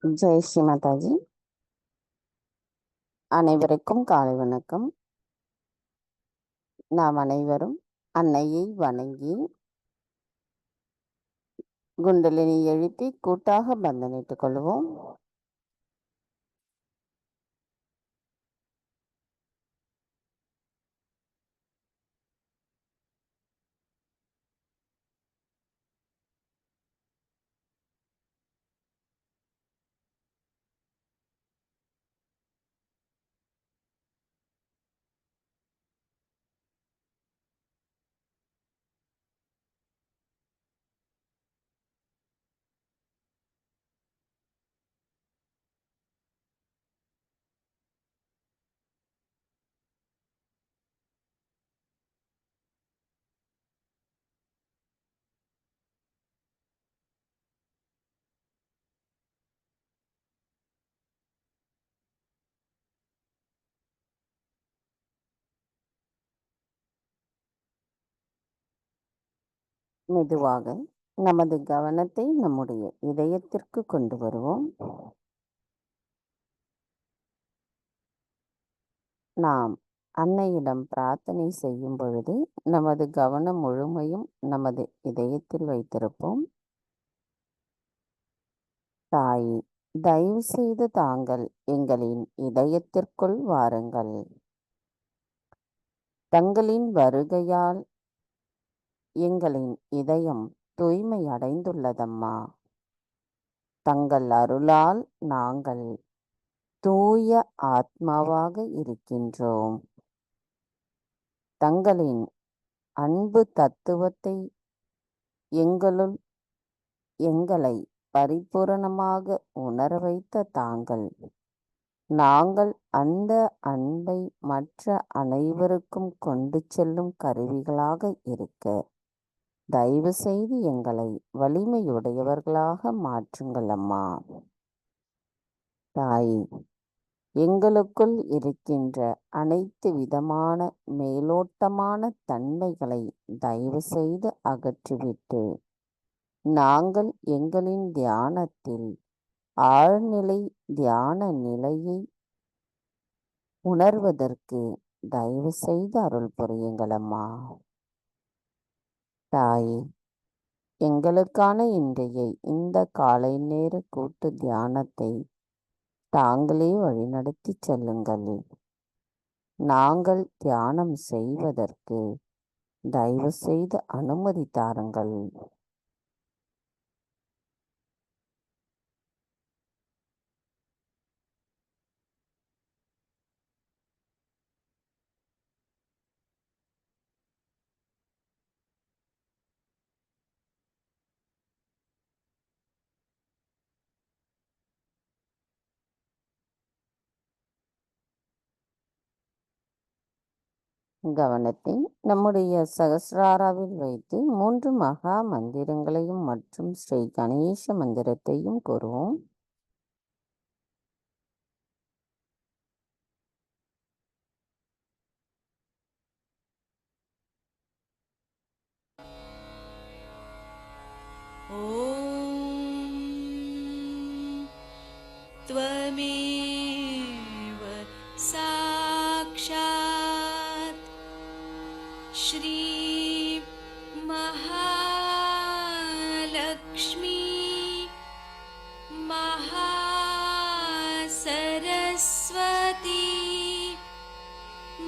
ஜெய் ஸ்ரீ மாதாஜி. அனைவருக்கும் காலை வணக்கம். நாம் அனைவரும் அன்னையை வணங்கி குண்டலினி எழுப்பி கூட்டாக பந்தனிட்டுக் கொள்வோம். மெதுவாக நமது கவனத்தை நம்முடைய இதயத்திற்கு கொண்டு வருவோம். நாம் அன்னையிடம் பிரார்த்தனை செய்யும் பொழுது நமது கவனம் முழுமையும் நமது இதயத்தில் வைத்திருப்போம். தாயே, தயவு செய்து தாங்கள் எங்களின் இதயத்திற்குள் வாருங்கள். தங்களின் வருகையால் எங்களின் இதயம் தூய்மை அடைந்துள்ளதம்மா. தங்கள் அருளால் நாங்கள் தூய ஆத்மாவாக இருக்கின்றோம். தங்களின் அன்பு தத்துவத்தை எங்களுள் எங்களை பரிபூரணமாக உணர வைத்த தாங்கள் நாங்கள் அந்த அன்பை மற்ற அனைவருக்கும் கொண்டு செல்லும் கருவிகளாக இருக்க தயவு செய்து எங்களை வலிமையுடையவர்களாக மாற்றுங்கள் அம்மா. தாயே, எங்களுக்குள் இருக்கின்ற அனைத்து விதமான மேலோட்டமான தன்மைகளை தயவு செய்து அகற்றிவிட்டு நாங்கள் எங்களின் தியானத்தில் ஆழ்நிலை தியான நிலையை உணர்வதற்கு தயவு செய்து அருள் புரியுங்களம்மா. தாயே, எங்களுக்கான இன்றைய இந்த காலை நேர கூட்டு தியானத்தை தாங்களே வழிநடத்தி செல்லுங்கள். நாங்கள் தியானம் செய்வதற்கு தயவு செய்து அனுமதி தாருங்கள். கவனத்தை நம்முடைய சகசிராராவில் வைத்து 3 மகா மந்திரங்களையும் மற்றும் ஸ்ரீ கணேச மந்திரத்தையும் கூறுவோம். त्वमेव साक्षात् श्री महालक्ष्मी महासरस्वती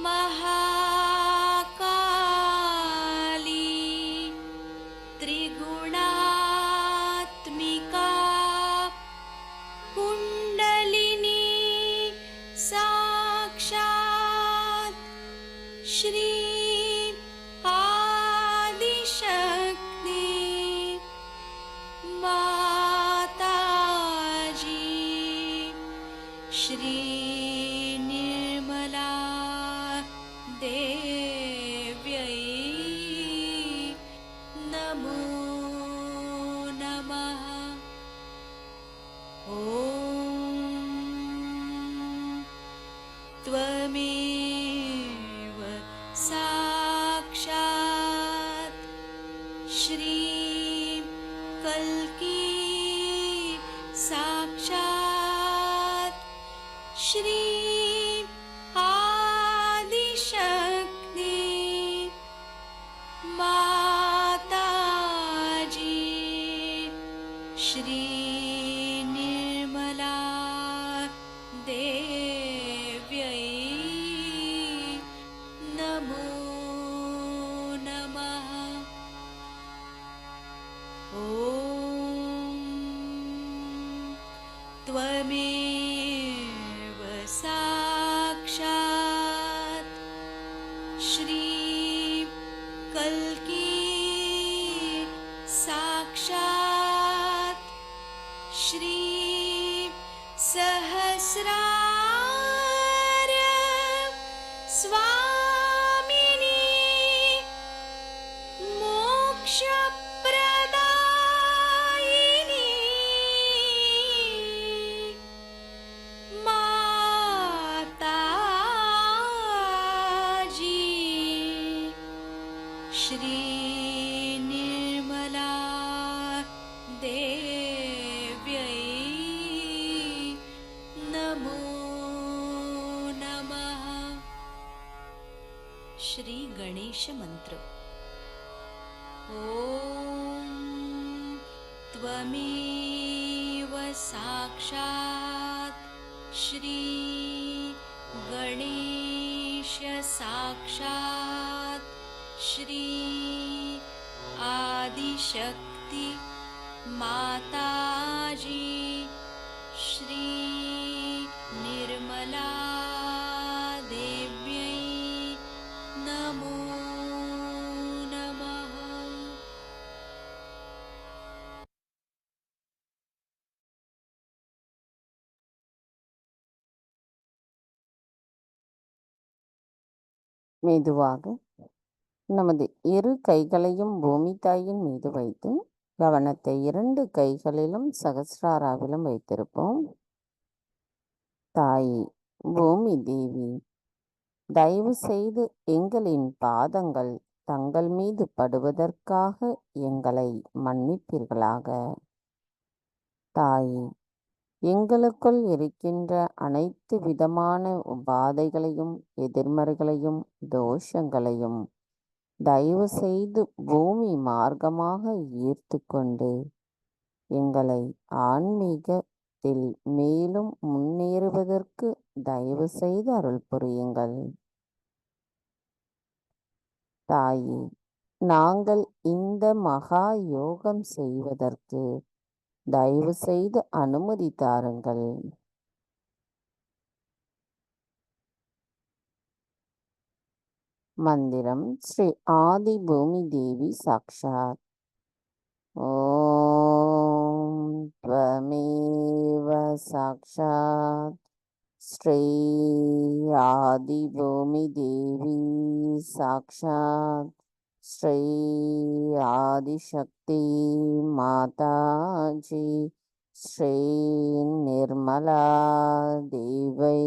महाकाली त्रिगुणात्मिका कुण्डलिनी साक्षात् श्री आदिशक्ति माताजी श्री निर्मला देव्यै नमो नमः। ॐ त्वमेव साक्षात् श्री कल्की साक्षात् श्री आदिशक्ति माताजी श्री निर्मला देव्यै नमो नमः। ॐ त्वमेव साक्षात् श्री कल्की साक्षात् श्री सहस्रार्य स्वामिनी मोक्षप्रदायिनी माताजी श्री निर्मला देव्यै नमो नमः। श्री गणेश मंत्र। ॐ त्वमेव साक्षात् श्री गणेश साक्षात् श्री आदिशक्ति माताजी श्री निर्मला देव्यै नमो नमः। மெதுவாக நமது இரு கைகளையும் பூமி தாயின் மீது வைத்து கவனத்தை 2 கைகளிலும் சகஸ்ராராவிலும் வைத்திருப்போம். தாயே பூமி தேவி, தயவு செய்து எங்களின் பாதங்கள் தங்கள் மீது படுவதற்காக எங்களை மன்னிப்பீர்களாக. தாயே, எங்களுக்குள் இருக்கின்ற அனைத்து விதமான உபாதைகளையும் எதிர்மறைகளையும் தோஷங்களையும் தயவு செய்து பூமி மார்க்கமாக ஈர்த்து கொண்டு எங்களை ஆன்மீகத்தில் மேலும் முன்னேறுவதற்கு தயவு செய்து அருள் புரியுங்கள். தாயே, நாங்கள் இந்த மகா யோகம் செய்வதற்கு தயவு செய்து அனுமதி தாருங்கள். மந்திரம் ஸ்ரீ ஆதி பூமி தேவி சாக்ஷாத். ஓம் த்வமேவ சாக்ஷாத் ஸ்ரீ ஆதி பூமி தேவி சாக்ஷாத் ஸ்ரீ ஆதிசக்தி மாதாஜி ஸ்ரீ நிர்மலா தேவை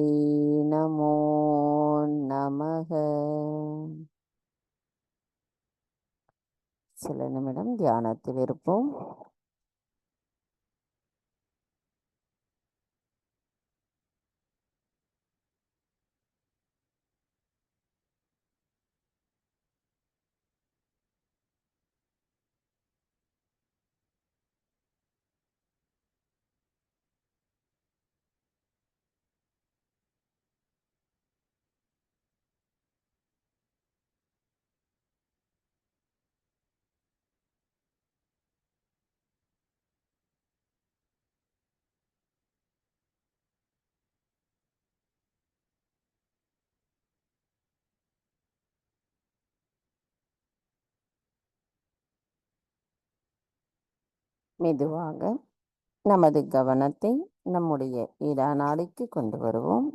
நமோ நமக. சில நிமிடம் தியானத்தில் இருப்போம். மெதுவாக நமது கவனத்தை நம்முடைய இடநாடிக்கு கொண்டு வருவோம்.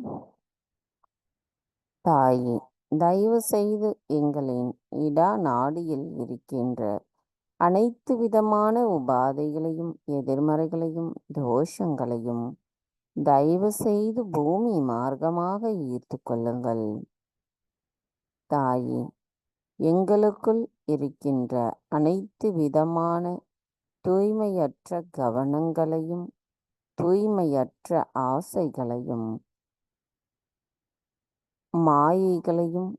தாயே, தயவு செய்து எங்களின் இடநாடியில் இருக்கின்ற அனைத்து விதமான உபாதைகளையும் எதிர்மறைகளையும் தோஷங்களையும் தயவு செய்து பூமி மார்க்கமாக ஈர்த்து கொள்ளுங்கள். தாயே, எங்களுக்குள் இருக்கின்ற அனைத்து விதமான தூய்மையற்ற கவனங்களையும் தூய்மையற்ற ஆசைகளையும் மாயைகளையும்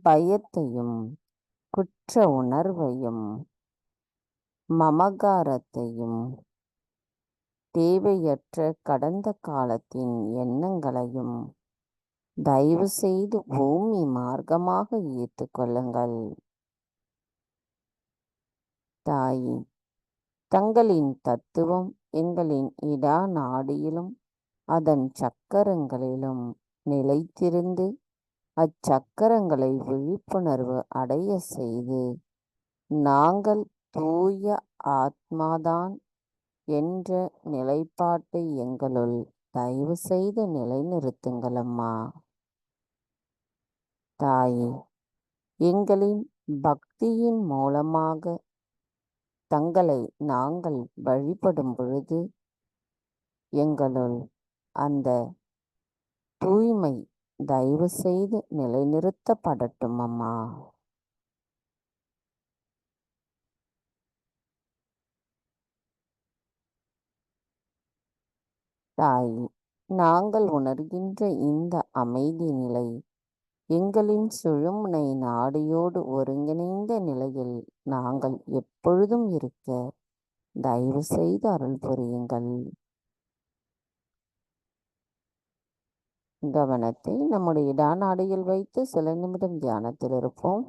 பயத்தையும் குற்ற உணர்வையும் மமகாரத்தையும் தேவையற்ற கடந்த காலத்தின் எண்ணங்களையும் தயவு செய்து பூமி மார்க்கமாக ஏற்றுக்கொள்ளுங்கள். தாயே, தங்களின் தத்துவம் எங்களின் இடா நாடியிலும் அதன் சக்கரங்களிலும் நிலைத்திருந்து அச்சக்கரங்களை விழிப்புணர்வு அடைய செய்து நாங்கள் தூய ஆத்மாதான் என்ற நிலைப்பாட்டை எங்களுள் தயவு செய்து நிலைநிறுத்துங்கள் அம்மா. தாயே, எங்களின் பக்தியின் மூலமாக தங்களை நாங்கள் வழிபடும் பொழுது எங்களுள் அந்த தூய்மை தயவு செய்து நிலைநிறுத்தப்படட்டும் அம்மா. தாயே, நாங்கள் உணர்கின்ற இந்த அமைதி நிலை எங்களின் சுழுமுனை நாடியோடு ஒருங்கிணைந்த நிலையில் நாங்கள் எப்பொழுதும் இருக்க தயவு செய்து அருள் புரியுங்கள். கவனத்தை நம்முடைய இடாநாடியில் வைத்து சில நிமிடம் தியானத்தில் இருப்போம்.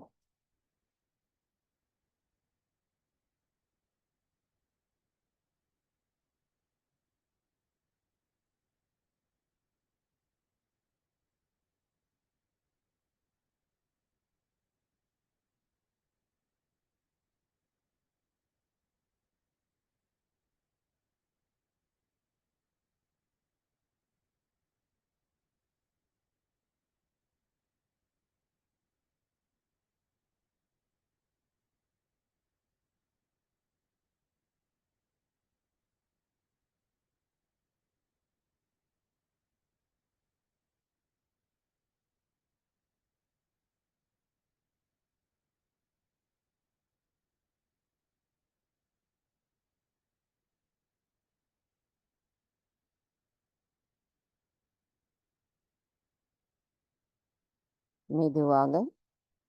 மெதுவாக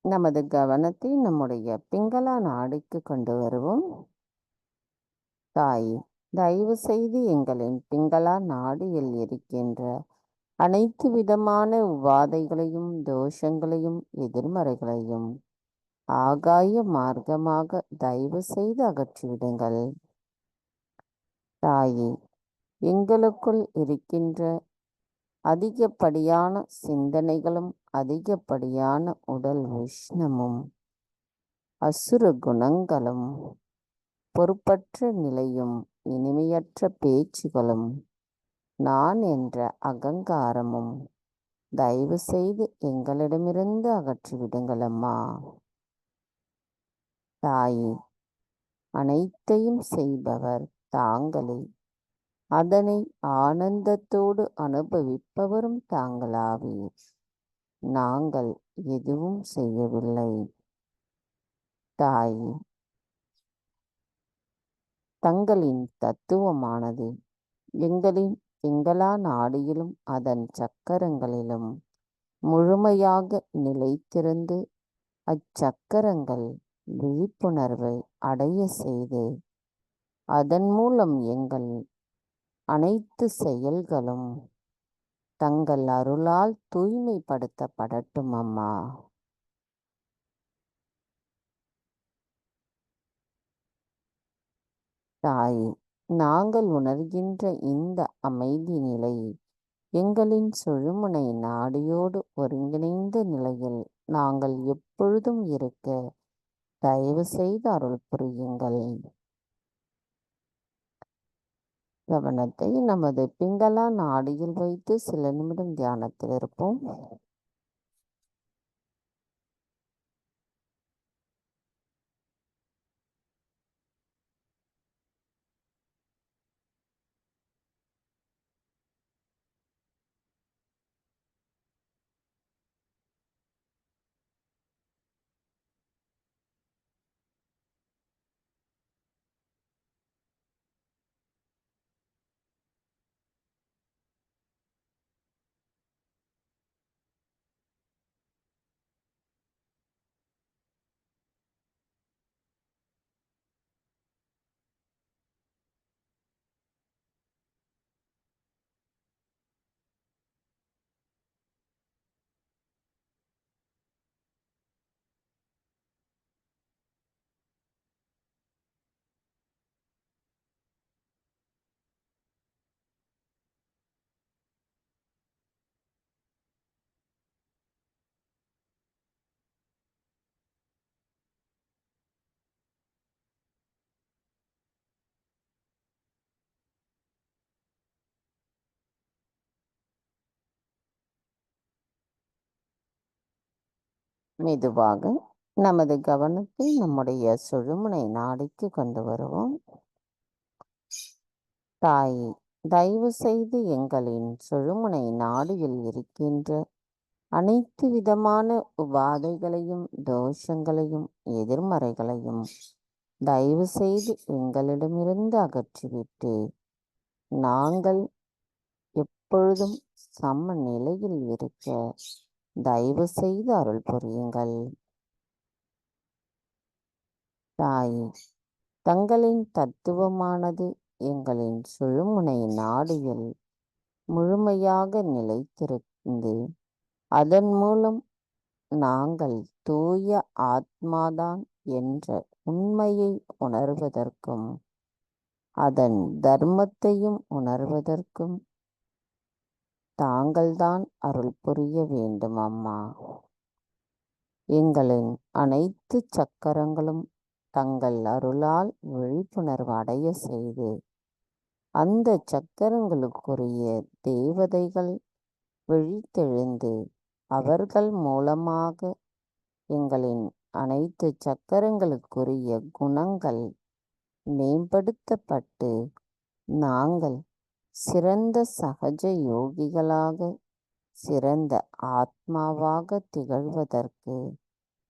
நமது கவனத்தை நம்முடைய பிங்களா நாடிக்கு கொண்டு வருவோம். தாயே, தயவு செய்து எங்களின் பிங்களா நாடியில் இருக்கின்ற அனைத்து விதமான உபாதைகளையும் தோஷங்களையும் எதிர்மறைகளையும் ஆகாய மார்க்கமாக தயவு செய்து அகற்றிவிடுங்கள். தாயே, எங்களுக்குள் இருக்கின்ற அதிகப்படியான சிந்தனைகளும் அதிகப்படியான உடல் உஷ்ணமும் அசுர குணங்களும் பொறுப்பற்ற நிலையும் இனிமையற்ற பேச்சுகளும் நான் என்ற அகங்காரமும் தயவு செய்து எங்களிடமிருந்து அகற்றிவிடுங்கள் அம்மா. தாயே, அனைத்தையும் செய்பவர் தாங்களே, அதனை ஆனந்தத்தோடு அனுபவிப்பவரும் தாங்களாவீர். நாங்கள் எதுவும் செய்யவில்லை. தாயே, தங்களின் தத்துவமானது எங்களின் பிங்களா நாடியிலும் அதன் சக்கரங்களிலும் முழுமையாக நிலைத்திருந்து அச்சக்கரங்கள் விழிப்புணர்வை அடைய செய்து அதன் மூலம் எங்கள் அனைத்து செயல்களும் தங்கள் அருளால் தூய்மைப்படுத்தப்படட்டும் அம்மா. தாயே, நாங்கள் உணர்கின்ற இந்த அமைதி நிலை எங்களின் சுழுமுனை நாடியோடு ஒருங்கிணைந்த நிலையில் நாங்கள் எப்பொழுதும் இருக்க தயவு செய்து அருள் புரியுங்கள். கவனத்தை நமது பிங்களா நாடியில் வைத்து சில நிமிடம் தியானத்தில் இருப்போம். மெதுவாக நமது கவனத்தை நம்முடைய சுழுமுனை நாடிக்கு கொண்டு வருவோம். தாயே, தயவு செய்து எங்களின் சுழுமுனை நாடியில் இருக்கின்ற அனைத்து விதமான உபாதைகளையும் தோஷங்களையும் எதிர்மறைகளையும் தயவு செய்து எங்களிடமிருந்து அகற்றிவிட்டு நாங்கள் எப்பொழுதும் சமநிலையில் இருக்க தயவு செய்து அருள் புரியுங்கள். தாயே, தங்களின் தத்துவமானது எங்களின் சுழுமுனை நாடியில் முழுமையாக நிலைத்திருந்து அதன் மூலம் நாங்கள் தூய ஆத்மாதான் என்ற உண்மையை உணர்வதற்கும் அதன் தர்மத்தையும் உணர்வதற்கும் தாங்கள்தான் அருள் புரிய வேண்டும் அம்மா. எங்களின் அனைத்து சக்கரங்களும் தங்கள் அருளால் விழிப்புணர்வு அடைய செய்து அந்த சக்கரங்களுக்குரிய தேவதைகள் விழித்தெழுந்து அவர்கள் மூலமாக எங்களின் அனைத்து சக்கரங்களுக்குரிய குணங்கள் மேம்படுத்தப்பட்டு நாங்கள் சிறந்த சகஜ யோகிகளாக சிறந்த ஆத்மாவாக திகழ்வதற்கு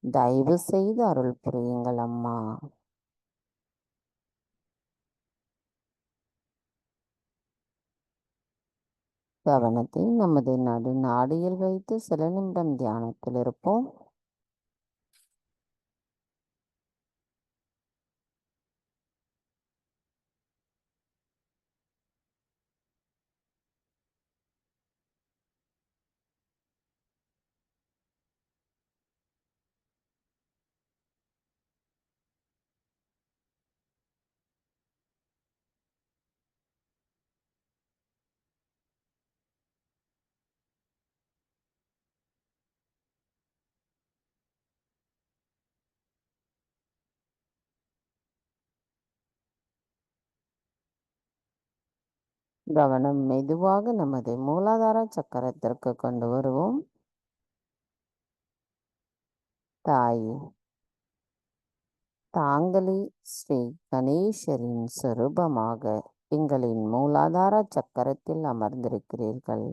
தயவு செய்து அருள் புரியுங்கள் அம்மா. கவனத்தை நமது நாடியில் வைத்து சில நிமிடம் தியானத்தில் இருப்போம். கவனம் மெதுவாக நமது மூலாதார சக்கரத்திற்கு கொண்டு வருவோம். தாயே, தாங்களே ஸ்ரீ கணேசரின் சொரூபமாக எங்களின் மூலாதார சக்கரத்தில் அமர்ந்திருக்கிறீர்கள்.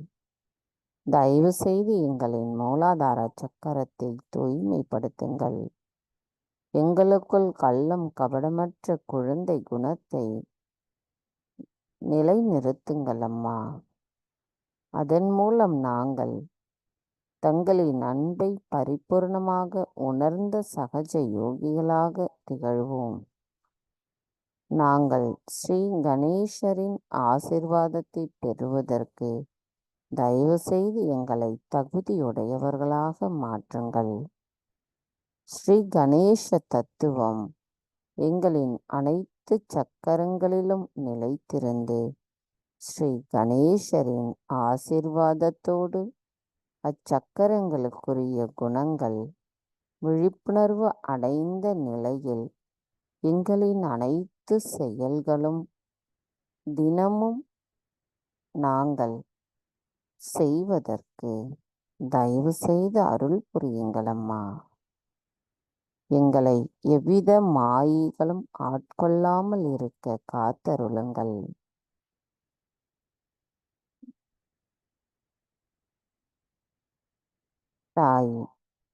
தயவு செய்து எங்களின் மூலாதார சக்கரத்தை தூய்மைப்படுத்துங்கள். எங்களுக்குள் கள்ளம் கபடமற்ற குழந்தை குணத்தை நிலைநிறுத்துங்கள் அம்மா. அதன் மூலம் நாங்கள் தங்களின் அன்பை பரிபூர்ணமாக உணர்ந்த சகஜ யோகிகளாக திகழ்வோம். நாங்கள் ஸ்ரீ கணேசரின் ஆசிர்வாதத்தை பெறுவதற்கு தயவு செய்து எங்களை தகுதியுடையவர்களாக மாற்றுங்கள். ஸ்ரீ கணேச தத்துவம் எங்களின் அனைத்து சக்கரங்களிலும் நிலைத்திருந்து ஸ்ரீ கணேசரின் ஆசிர்வாதத்தோடு அச்சக்கரங்களுக்குரிய குணங்கள் விழிப்புணர்வு அடைந்த நிலையில் எங்களின் அனைத்து செயல்களும் தினமும் நாங்கள் செய்வதற்கு தயவு செய்து அருள் புரியுங்கள் அம்மா. எங்களை எவ்வித மாயைகளும் ஆட்கொள்ளாமல் இருக்க காத்தருளுங்கள். தாய்,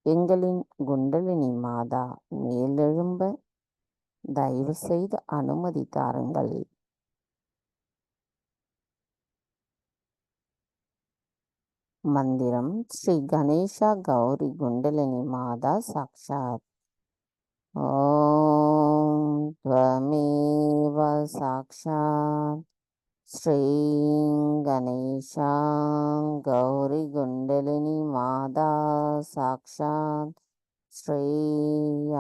எங்களின் குண்டலினி மாதா மேலெழும்ப தயவு செய்து அனுமதி தாருங்கள். மந்திரம் ஸ்ரீ கணேசா கௌரி குண்டலினி மாதா சாக்ஷாத். ஓம் த்வமேவ சாக்ஷாத் ஸ்ரீ கணேசா கௌரி குண்டலினி மாதா சாக்ஷாத் ஸ்ரீ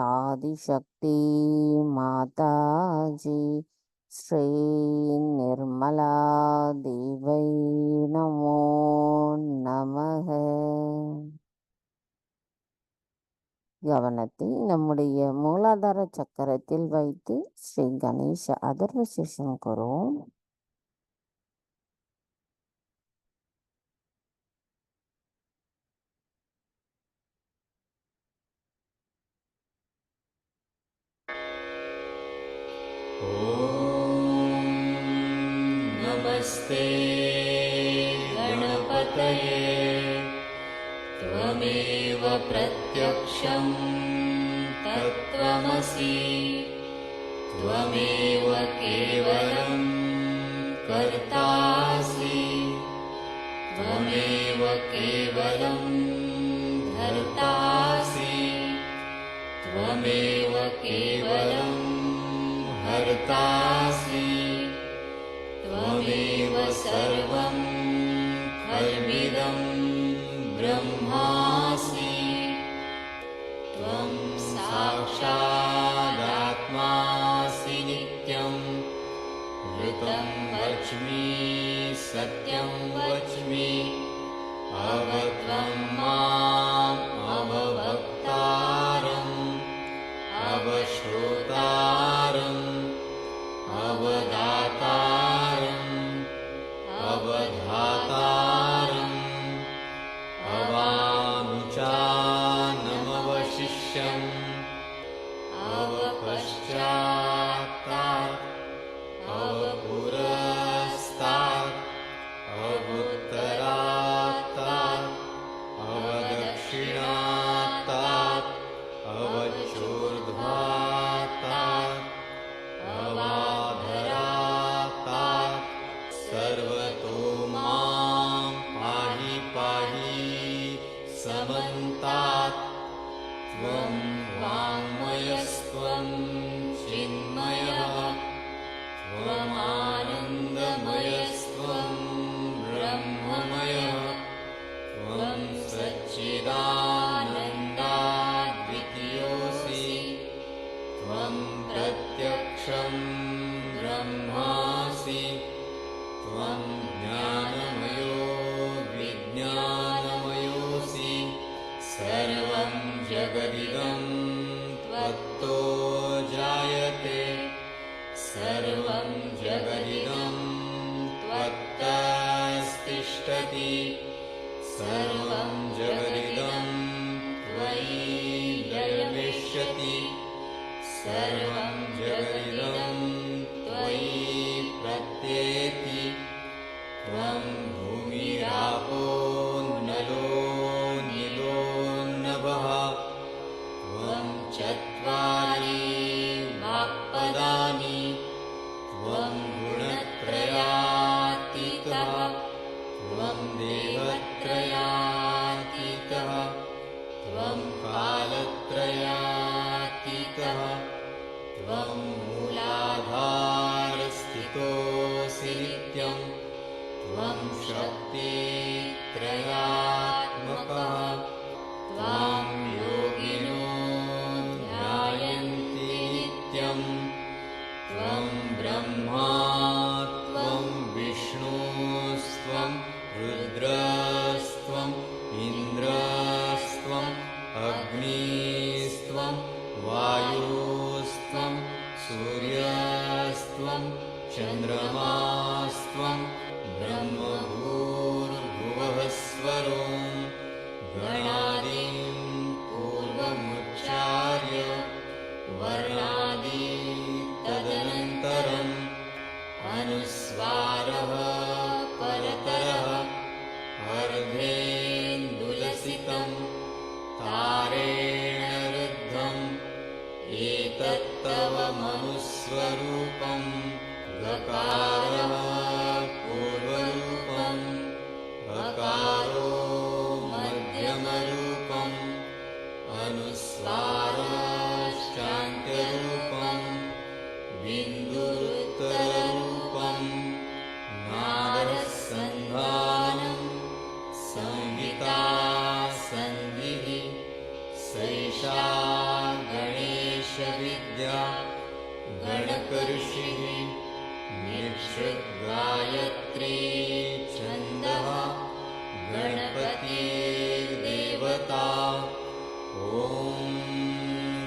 ஆதிசக்தி மாதாஜி ஸ்ரீ நிர்மலா தேவை நமோ நமக. கவனத்தை நம்முடைய மூலாதார சக்கரத்தில் வைத்து ஸ்ரீ கணேச அதர்வசேஷம் கூறுவோம். नमस्ते गणपतये त्वमेव प्रत्यक्षं तत्त्वमसि त्वमेव केवलं कर्तासि त्वमेव केवलं धर्तासि त्वमेव केवलं हर्तासि त्वमेव सर्वं खल्विदं ब्रह्मासि त्वं साक्षादात्मासि नित्यं ऋतं वच्मि सत्यं वच्मि अवत्वं माम् अववक्तारम् अवश्रोतारम् अवदातारम् अवधातारम् अवानुचानमवशिष्यम् अवपश्चात्तात् अवपुरस्तात् अवुत्तरात्तात् अवदक्षिणात्तात् अवचोर्ध्वात्तात् अवाधरात्तात् सर्वतो मां पाहि पाहि समन्तात् त्वं वाङ्मयस्त्वं चिन्मयः त्वमानन्दमयस्त्वं ब्रह्ममयः त्वं सच्चिदानन्दाद्वितीयोऽसि त्वं प्रत्यक्षं ब्रह्मासि त्वं ज्ञानमयो विज्ञानमयोऽसि सर्वं जगदिदं त्वत्तो जायते सर्वं जगदिदं त्वत्तस्तिष्ठति सर्वं जगदिदं त्वयि लयमिष्यति सर्वं जगदिदं त्वयि प्रत्येति त्वं भूमिरापो नलो नीलो नभः त्वं चत्वारि वाक्पदानि त्वं गुणत्रयातीतः त्वं देवत्रयातीतः त्वं कालत्रयातीतः त्वं मूलाधारस्थितोऽसि नित्यं त्वं शक्तित्रयात्मकः त्वां योगिनो ध्यायन्ति नित्यं त्वं ब्रह्मा त्वं विष्णुस्त्वं रुद्रस्त्वम् इन्द्रस्त्वम् अग्निस्त्वं वायुस्त्वं सूर्यस्त्वं चन्द्रमास्त्वं ब्रह्मभूर्भुवः स्वरो गणादिं पूर्वमुच्चार्य वर्णादि तदनन्तरम् अनुस्वारः परतरः अर्धेन्दुलसितं तारेण रुद्धम् एतत्तव मनुस्वरूपं गकारः पूर्वरूपम् अकारो मध्यमरूपम् अनुस्वारश्चान्त्यरूपम् बिन्दुरुत्तररूपम् नादसन्धानं संहिता सन्धिः सैषा गणेशविद्या गणकऋषिः निःसृद्गायत्री छन्दः गणपतिर्देवता ॐ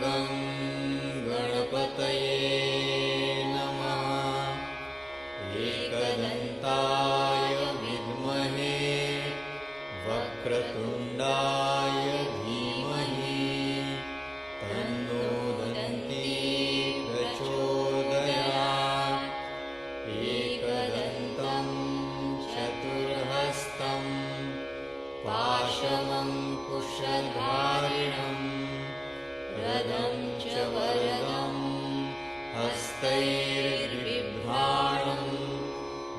गं गणपतये नमः एकदन्ताय विद्महे वक्रतुण्डाय धीमहि तन्नो दन्ती प्रचोदयात् पाशमङ्कुशधारिणम् रदं च वरदं हस्तैर्बिभ्राणं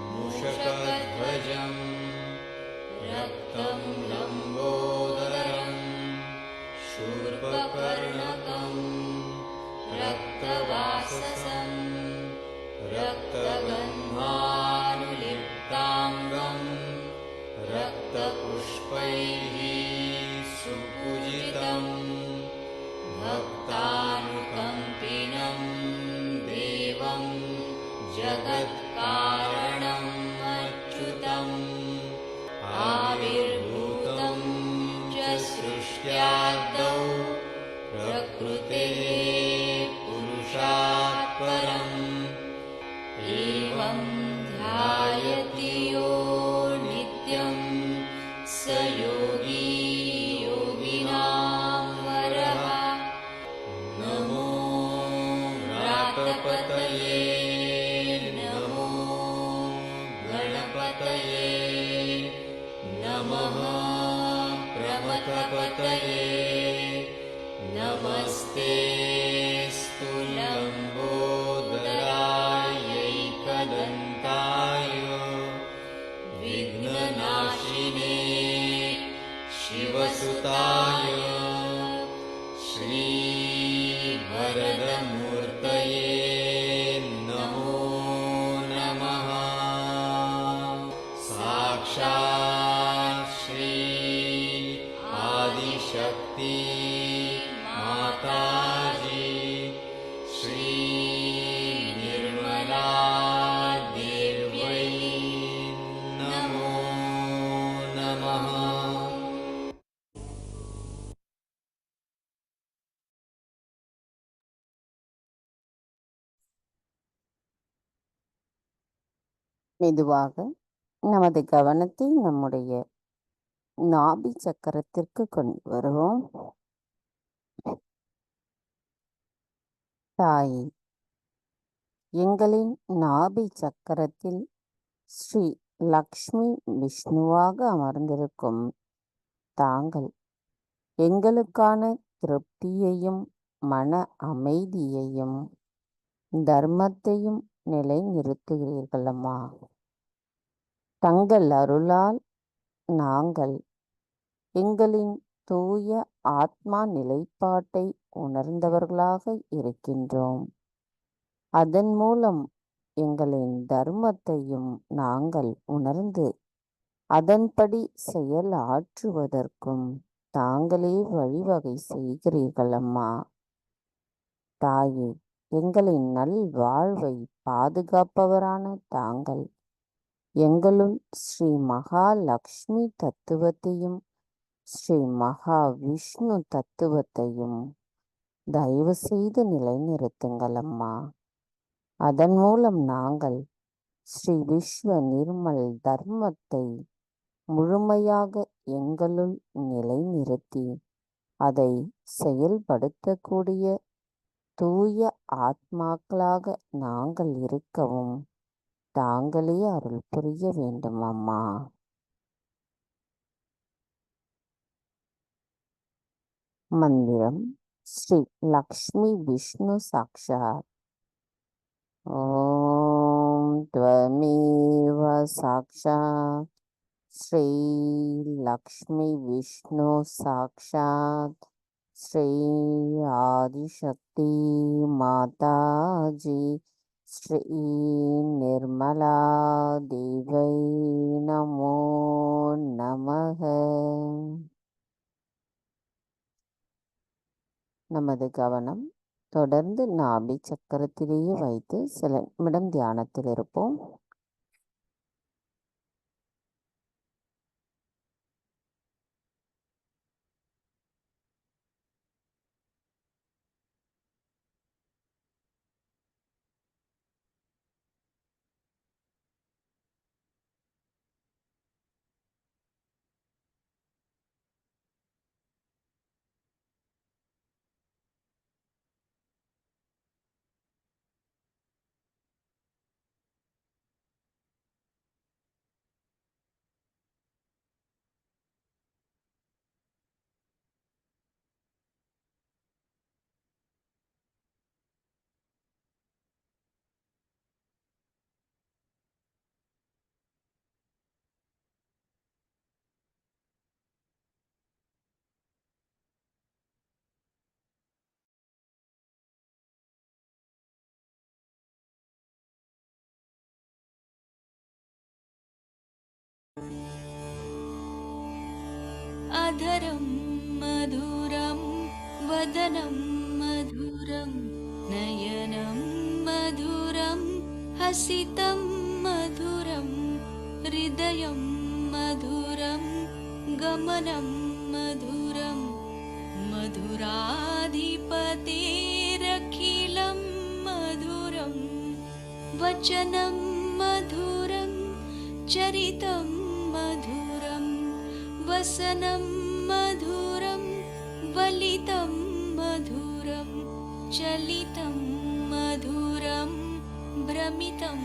मूषकध्वजम् रक्तं लम्बोदरं शूर्पकर्णकं रक्तवाससं रक्तगन्धानुलिप्ताङ्गं रक्तपुष्पैः सुपूजितं भक्तानुकम्पिनं देवं जगत्कारणम् अच्युतम् आविर्भूतं च सृष्ट्यादौ प्रकृतेः पुरुषात् परम् एवं ध्यायति यो नित्यं स योगी योगिनां वरः नमो व्रातपतये नमो गणपतये नमः प्रमथपतये नमस्तेऽस्तु लम्बोदरायैकदन्ताय विघ्ननाशिने शिवसुताय श्रीवरदमूर्तये नमो नमः साक्षात् श्री आदिशक्ति माताजी श्री निर्मला देव्यै नमो नमः மெதுவாக நமது கவனத்தை நம்முடைய நாபி சக்கரத்திற்கு கொண்டு வருவோம். தாயே, எங்களின் நாபி சக்கரத்தில் ஸ்ரீ லக்ஷ்மி விஷ்ணுவாக அமர்ந்திருக்கும் தாங்கள் எங்களுக்கான திருப்தியையும் மன அமைதியையும் தர்மத்தையும் நிலைநிறுத்துகிறீர்கள் அம்மா. தங்கள் அருளால் நாங்கள் எங்களின் தூய ஆத்மா நிலைப்பாட்டை உணர்ந்தவர்களாக இருக்கின்றோம். அதன் மூலம் எங்களின் தர்மத்தையும் நாங்கள் உணர்ந்து அதன்படி செயல் ஆற்றுவதற்கும் தாங்களே வழிவகை செய்கிறீர்கள் அம்மா. தாயே, எங்களின் நல் வாழ்வை பாதுகாப்பவரான தாங்கள் எங்களுள் ஸ்ரீ மகாலட்சுமி தத்துவத்தையும் ஸ்ரீ மகா விஷ்ணு தத்துவத்தையும் தயவு செய்து நிலைநிறுத்துங்கள் அம்மா. அதன் மூலம் நாங்கள் ஸ்ரீ விஸ்வ நிர்மல் தர்மத்தை முழுமையாக எங்களுள் நிலைநிறுத்தி அதை செயல்படுத்தக்கூடிய தூய ஆத்மாக்களாக நாங்கள் இருக்கவும் தாங்களே அருள் புரிய வேண்டும் அம்மா. மந்திரம் ஸ்ரீ லக்ஷ்மி விஷ்ணு சாக்ஷாத். ஓம் த்வமேவ சாக்ஷாத் ஸ்ரீ லக்ஷ்மி விஷ்ணு சாக்ஷாத் ஸ்ரீ ஆதிசக்தி மாதாஜி ஸ்ரீ நிர்மலா தேவை நமோ நமக. நமது கவனம் தொடர்ந்து நாபி சக்கரத்திலேயே வைத்து சில நிமிடம் தியானத்தில் இருப்போம். अधरं मधुरं वदनं मधुरं नयनं मधुरं हसितं मधुरं हृदयं मधुरं गमनं मधुरं मधुराधिपतेरखिलं मधुरं वचनं मधुरं चरितं मधुरं वसनं मधुरं वलितं मधुरं चलितं मधुरं भ्रमितं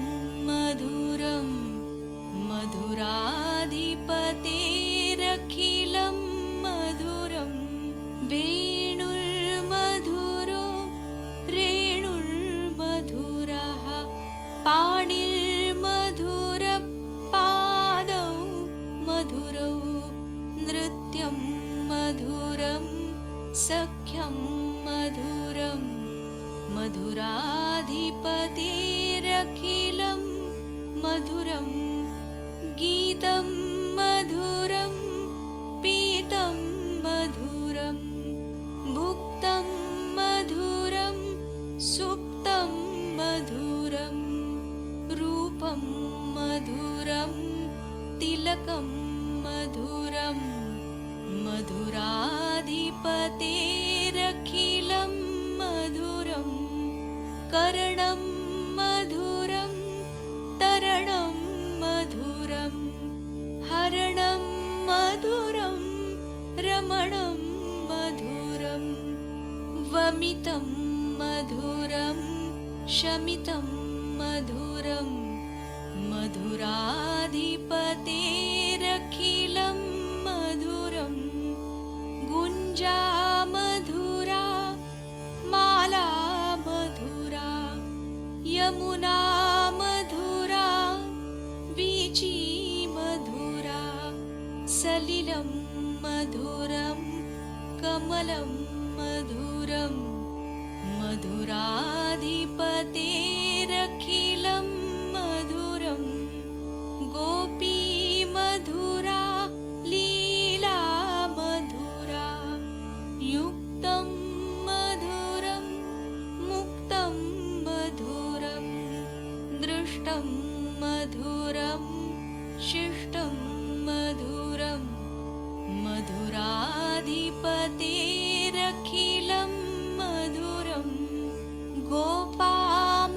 मधुरं मधुराधिपतेरखिलं मधुरं वेणुर्मधुरो रेणुर्मधुरः पाणिर्मधुरपादौ मधुरौ नृत्यं मधुरं सख्यं मधुरं मधुराधिपतेरखिलं मधुरं गीतं मधुरं पीतं मधुरं भुक्तं मधुरं सुप्तं मधुरं रूपं मधुरं तिलकं मधुरं मधुराधिपतेरखिलं मधुरं कर्णं मधुरं तरणं मधुरं हरणं मधुरं रमणं मधुरं वमितं मधुरं शमितं मधुरं मधुराधिपतेरखिलं मधुरं गुञ्जा मधुरा माला मधुरा यमुना मधुरा वीची मधुरा सलिलं मधुरं कमलं मधुरं मधुराधिपतेरखिलं मधुरं गोपी मधुरा लीला मधुरा युक्तं मधुरं मुक्तं मधुरं दृष्टं मधुरं शिष्टं मधुरं मधुराधिपतेरखिलं मधुरं गोपा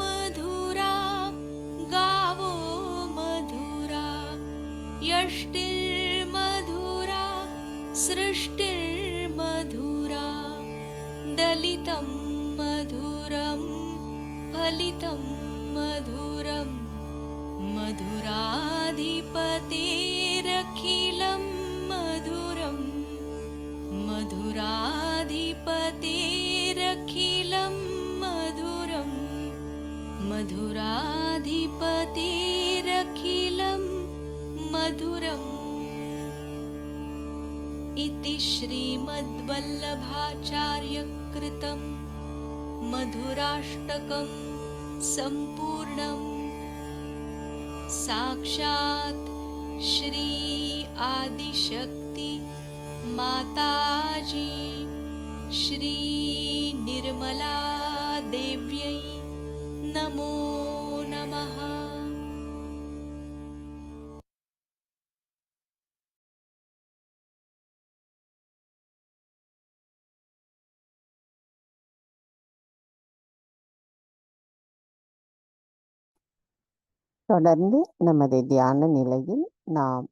मधुरा गावो मधुरा यष्टिर्मधुरा सृष्टिर्मधुरा दलितं मधुरं फलितं मधुरं मधुराधिपतेरखिलं मधुरं मधुराधिपतेरखिलं मधुरं मधुराधिपतेरखिलं मधुरम् इति श्रीमद्वल्लभाचार्यकृतं मधुराष्टकं सम्पूर्णम् साक्षात् श्री आदिशक्ति माताजी श्री निर्मला देव्यै नमो नमः। தொடர்ந்து நமது தியான நிலையில் நாம்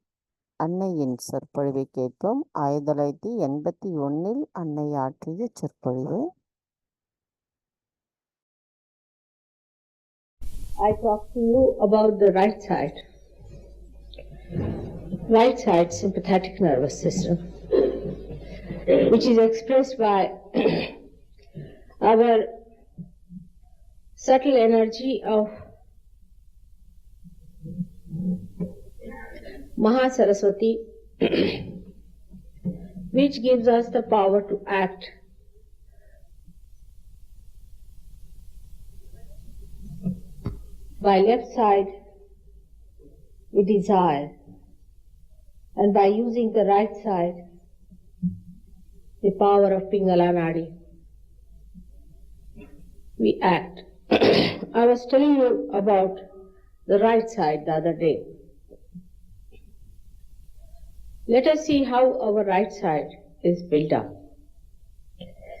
அன்னையின் சொற்பொழிவை கேட்போம். 1981 அன்னை ஆற்றிய சொற்பொழிவு. I talk to you about the right side. Right side sympathetic nervous system, which is expressed by our subtle energy of Mahasaraswati, which gives us the power to act. By left side, we desire, and by using the right side, the power of Pingala Nadi, we act. I was telling you about the right side the other day. Let us see how our right side is built up.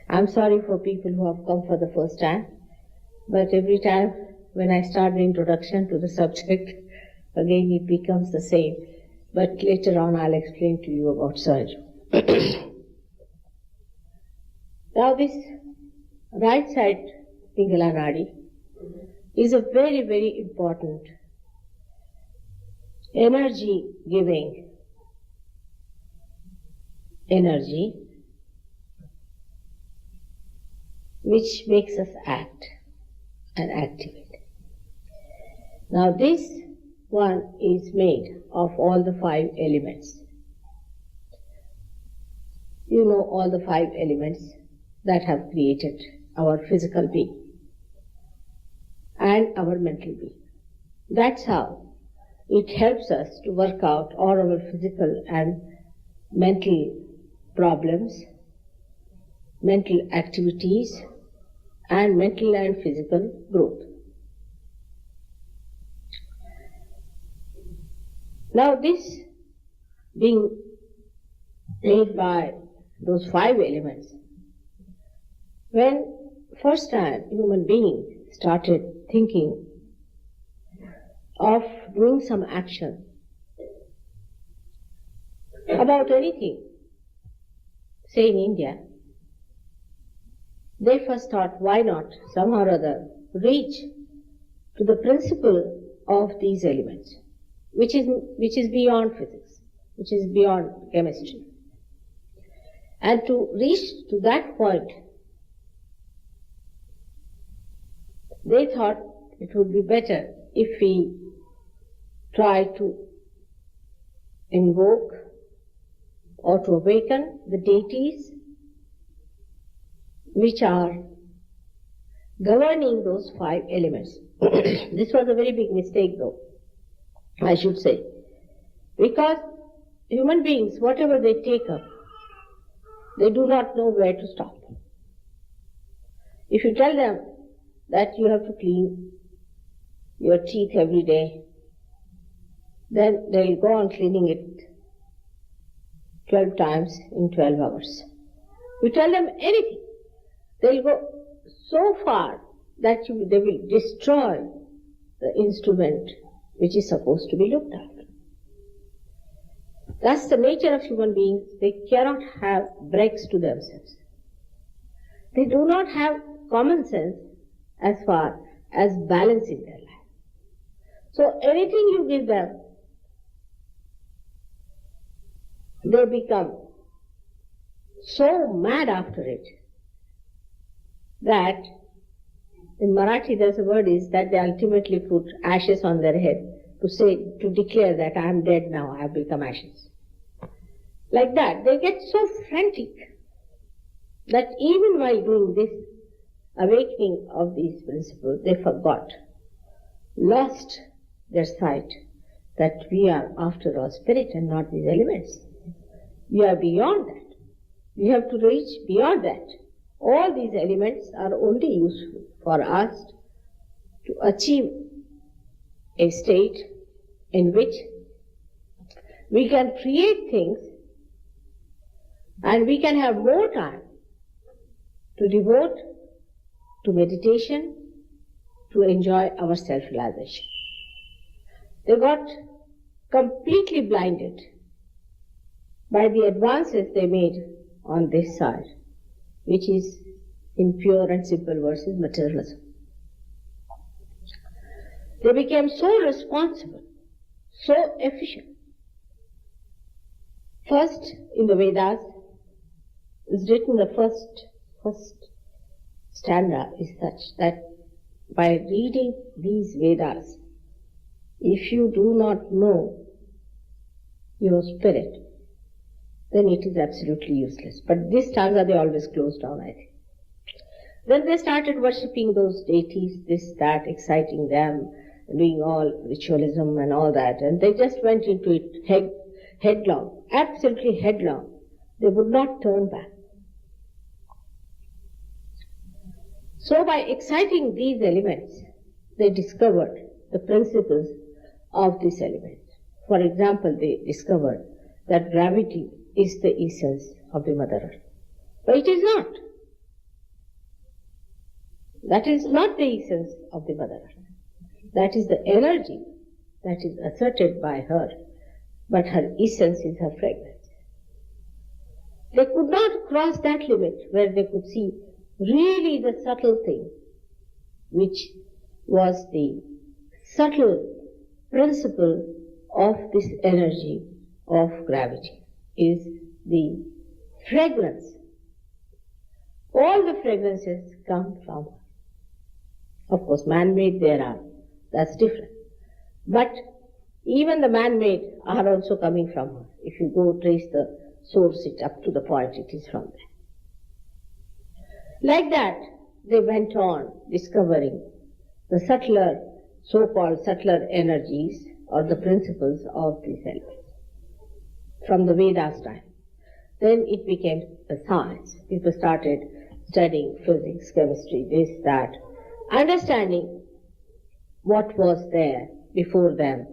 I'm sorry for people who have come for the first time, but every time when I start the introduction to the subject, again it becomes the same. But later on I'll explain to you about surgery. Now this right side Pingala Nadi is a very, very important energy-giving energy which makes us act and activate. Now this one is made of all the 5 elements. You know all the 5 elements that have created our physical being and our mental being. That's how it helps us to work out all our physical and mental problems, mental activities, and mental and physical growth. Now this being made by those 5 elements, when first time human being started thinking of doing some action about anything, say in India, they first thought, why not somehow or other reach to the principle of these elements, which is beyond physics, which is beyond chemistry. And to reach to that point, they thought it would be better if we try to invoke or to awaken the deities which are governing those 5 elements. This was a very big mistake though, I should say, because human beings, whatever they take up, they do not know where to stop. If you tell them that you have to clean your teeth every day, then they will go on cleaning it 12 times in 12 hours. You tell them anything, they will go so far that they will destroy the instrument which is supposed to be looked after. That's the nature of human beings. They cannot have breaks to themselves. They do not have common sense as far as balance in their life. So anything you give them, they become so mad after it that in Marathi there's a word is that they ultimately put ashes on their head to declare that I am dead now, I have become ashes. Like that, they get so frantic that even while doing this awakening of these principles, they lost their sight that we are after all spirit and not these elements. We are beyond that. We have to reach beyond that. All these elements are only useful for us to achieve a state in which we can create things and we can have more time to devote to meditation, to enjoy our self-realization. They got completely blinded by the advances they made on this side, which is, in pure and simple words, is materialism. They became so responsible, so efficient. First, in the Vedas, is written the first stanza is such that by reading these Vedas, if you do not know your spirit, then it is absolutely useless. But this stanza they always closed down, I think. Then they started worshipping those deities, this, that, exciting them, doing all ritualism and all that, and they just went into it headlong, absolutely headlong. They would not turn back. So by exciting these elements, they discovered the principles of these elements. For example, they discovered that gravity is the essence of the Mother Earth. But it is not. That is not the essence of the Mother Earth. That is the energy that is asserted by her, but her essence is her fragrance. They could not cross that limit where they could see really the subtle thing, which was the subtle principle of this energy of gravity, is the fragrance. All the fragrances come from her. Of course, man-made there are, that's different. But even the man-made are also coming from her. If you go trace the source it up to the point, it is from there. Like that, they went on discovering the subtler, so-called subtler energies or the principles of these elements from the Vedas time. Then it became a science. People started studying physics, chemistry, this, that, understanding what was there before them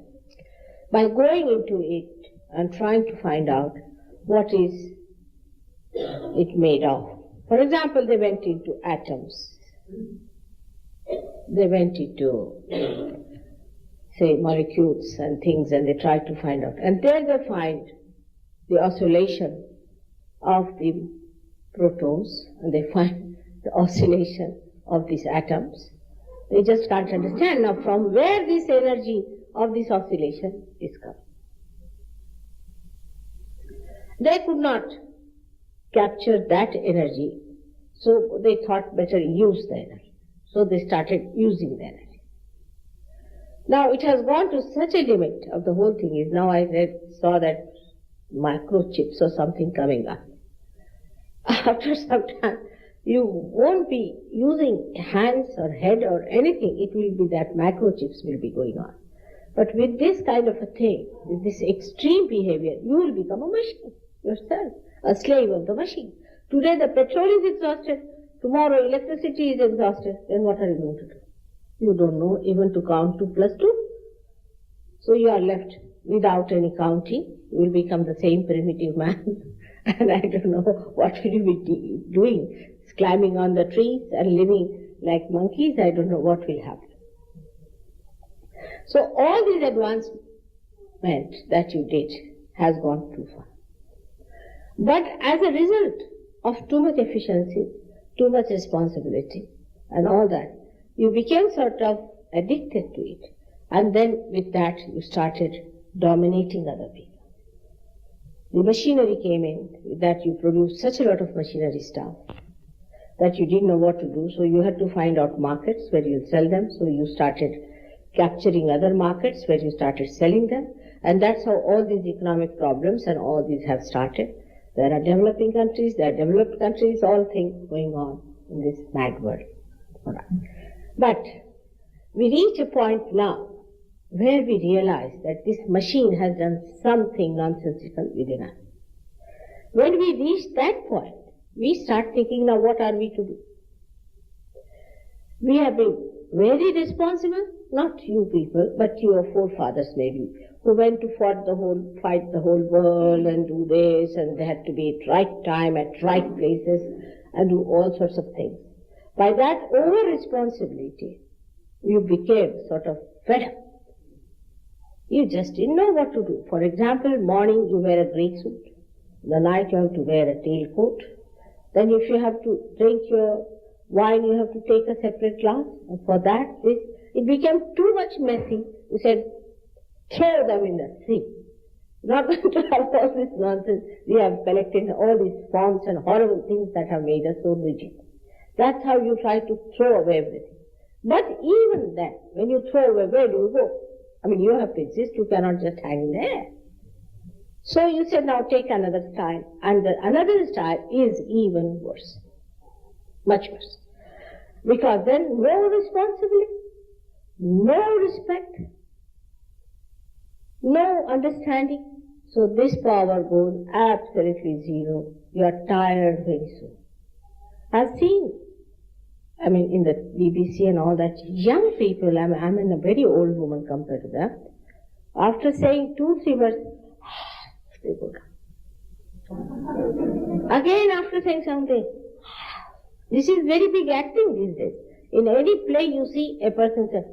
by going into it and trying to find out what is it made of. For example, they went into atoms. They went into, say, molecules and things, and they tried to find out. And there they find the oscillation of the protons, and they find the oscillation of these atoms. They just can't understand now from where this energy of this oscillation is coming. They could not capture that energy, so they thought better use the energy. So they started using the energy. Now it has gone to such a limit of the whole thing is now I saw that microchips or something coming up. After some time, you won't be using hands or head or anything. It will be that microchips will be going on. But with this kind of a thing, with this extreme behavior, you will become a machine yourself, a slave of the machine. Today the petrol is exhausted, tomorrow electricity is exhausted, then what are you going to do? You don't know even to count 2 plus 2. So you are left without any counting. You will become the same primitive man. And I don't know what will you be doing, climbing on the trees and living like monkeys. I don't know what will happen. So all this advancement that you did has gone too far. But as a result of too much efficiency, too much responsibility and all that, you became sort of addicted to it. And then with that you started dominating other people. The machinery came in, with that you produced such a lot of machinery stuff that you didn't know what to do, so you had to find out markets where you'll sell them, so you started capturing other markets where you started selling them, and that's how all these economic problems and all these have started. There are developing countries, there are developed countries, all things going on in this mad world. But we reach a point now where we realize that this machine has done something nonsensical within us. When we reach that point, we start thinking, now what are we to do? We have been very responsible, not you people, but your forefathers maybe, who went to fight the whole world and do this, and they had to be at right time, at right places, and do all sorts of things. By that over-responsibility, you became sort of fed up. You just didn't know what to do. For example, morning you wear a grey suit, the night you have to wear a tailcoat. Then if you have to drink your wine, you have to take a separate glass. And for that, it became too much messy. You said, throw them in the sea. Not going to have all this nonsense. We have collected all these forms and horrible things that have made us so rigid. That's how you try to throw away everything. But even then, when you throw away, where do you go? I mean, you have to exist, you cannot just hang in there. So you said, now take another style. And another style is even worse. Much worse. Because then no responsibility, no respect, no understanding. So this power goes absolutely zero. You are tired very soon. I've seen I mean, in the BBC and all that, young people, I'm a very old woman compared to them. After saying 2-3 words, they go down. Again, after saying something, this is very big acting these days. In any play you see a person say,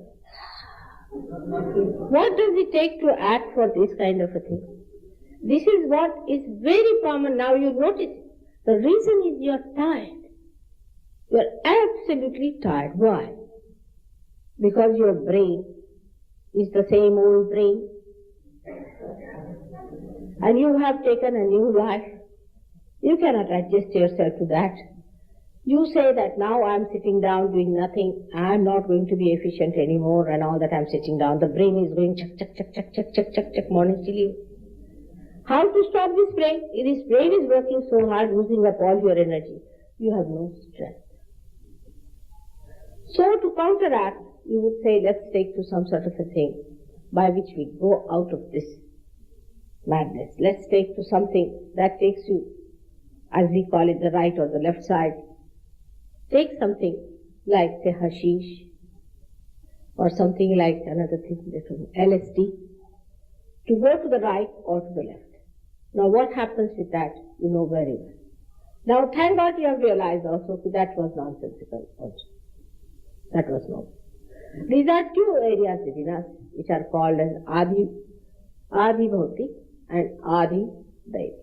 what does it take to act for this kind of a thing? This is what is very common now. You notice the reason is you're tired. You're absolutely tired. Why? Because your brain is the same old brain. And you have taken a new life. You cannot adjust yourself to that. You say that now I'm sitting down doing nothing, I'm not going to be efficient anymore and all that I'm sitting down. The brain is going chuck, chuck, chuck, chuck, chuck, chuck, chuck, chuck, morning till you. How to stop this brain? This brain is working so hard, using up all your energy. You have no strength. So to counteract, you would say, let's take to some sort of a thing by which we go out of this madness. Let's take to something that takes you, as we call it, the right or the left side. Take something like, say, hashish, or something like another thing, LSD, to go to the right or to the left. Now what happens with that, you know very well. Now thank God you have realized also that was nonsensical also. That was no. These are two areas within us which are called as Adi Bhautik and Adi Daivi.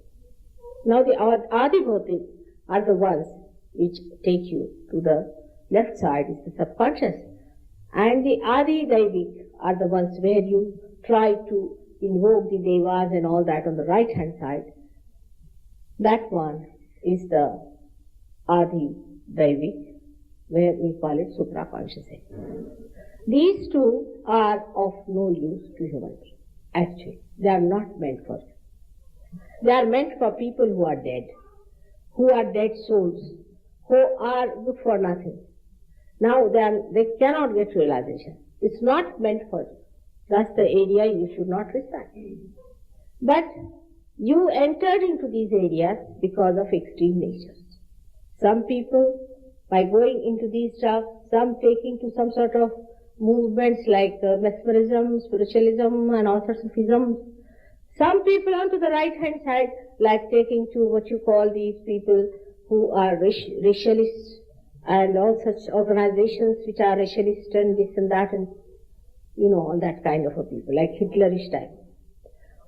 Now the Adi Bhautik are the ones which take you to the left side, is the subconscious. And the Adi Daivik are the ones where you try to invoke the devas and all that on the right hand side. That one is the Adi Daivik, where we call it supraconscious. These two are of no use to human beings. Actually, they are not meant for you. They are meant for people who are dead souls, who are good for nothing. Now they cannot get realization. It's not meant for you. That's the area you should not reside. But you entered into these areas because of extreme natures. Some people, by going into these stuff, some taking to some sort of movements like mesmerism, spiritualism and all sorts of isms. Some people onto the right hand side, like taking to what you call these people who are racialists and all such organizations which are racialist and this and that and all that kind of a people, like Hitlerish type.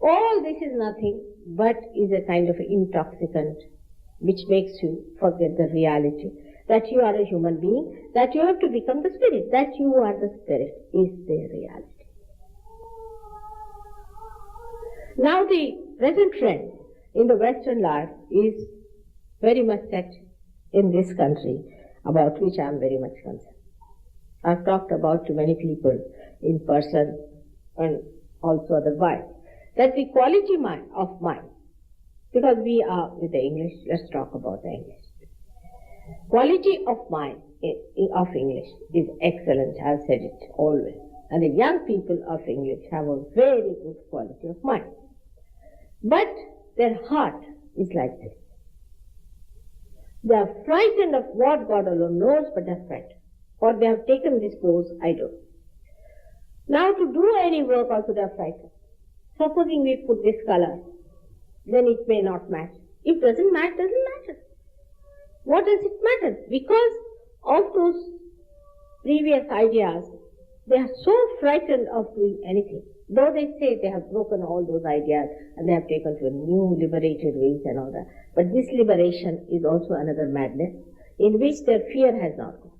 All this is nothing but is a kind of intoxicant which makes you forget the reality, that you are a human being, that you have to become the spirit, that you are the spirit is the reality. Now the present trend in the Western life is very much set in this country, about which I am very much concerned. I've talked about to many people in person and also otherwise, that the quality of mind, because we are with the English, let's talk about the English. Quality of mind of English is excellent, I've said it always. And the young people of English have a very good quality of mind. But their heart is like this. They are frightened of what God alone knows, but they are frightened. Or they have taken this pose, I don't. Now to do any work also they are frightened. Supposing we put this color, then it may not match. If it doesn't match, doesn't matter. What does it matter? Because of those previous ideas, they are so frightened of doing anything. Though they say they have broken all those ideas and they have taken to a new liberated ways and all that. But this liberation is also another madness in which their fear has not gone.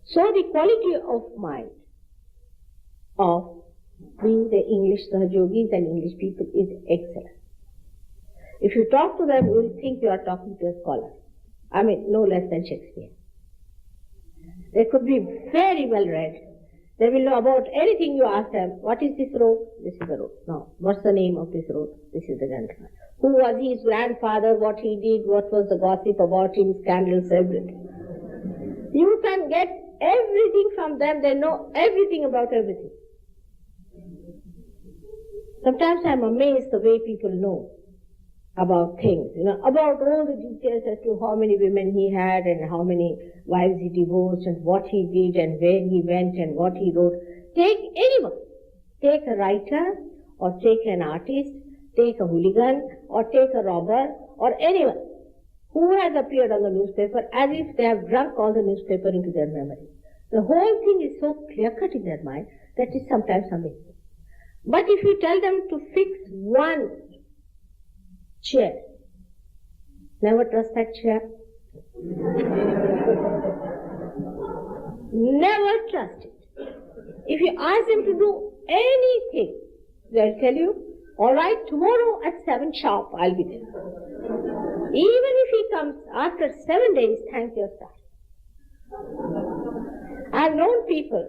So the quality of mind of being the English Sahajogis and English people is excellent. If you talk to them, you will think you are talking to a scholar. I mean, no less than Shakespeare. They could be very well read. They will know about anything you ask them. What is this road? This is the road. No. What's the name of this road? This is the gentleman. Who was his grandfather? What he did? What was the gossip about him? Scandals, everything. You can get everything from them. They know everything about everything. Sometimes I'm amazed the way people know. about things, about all the details as to how many women he had and how many wives he divorced and what he did and where he went and what he wrote. Take anyone. Take a writer or take an artist, take a hooligan or take a robber or anyone who has appeared on the newspaper as if they have drunk all the newspaper into their memory. The whole thing is so clear-cut in their mind that it's sometimes amazing. But if you tell them to fix one chair, never trust that chair. Never trust it. If you ask them to do anything, they'll tell you, all right, tomorrow at 7 sharp, I'll be there. Even if he comes after 7 days, thank your star. I've known people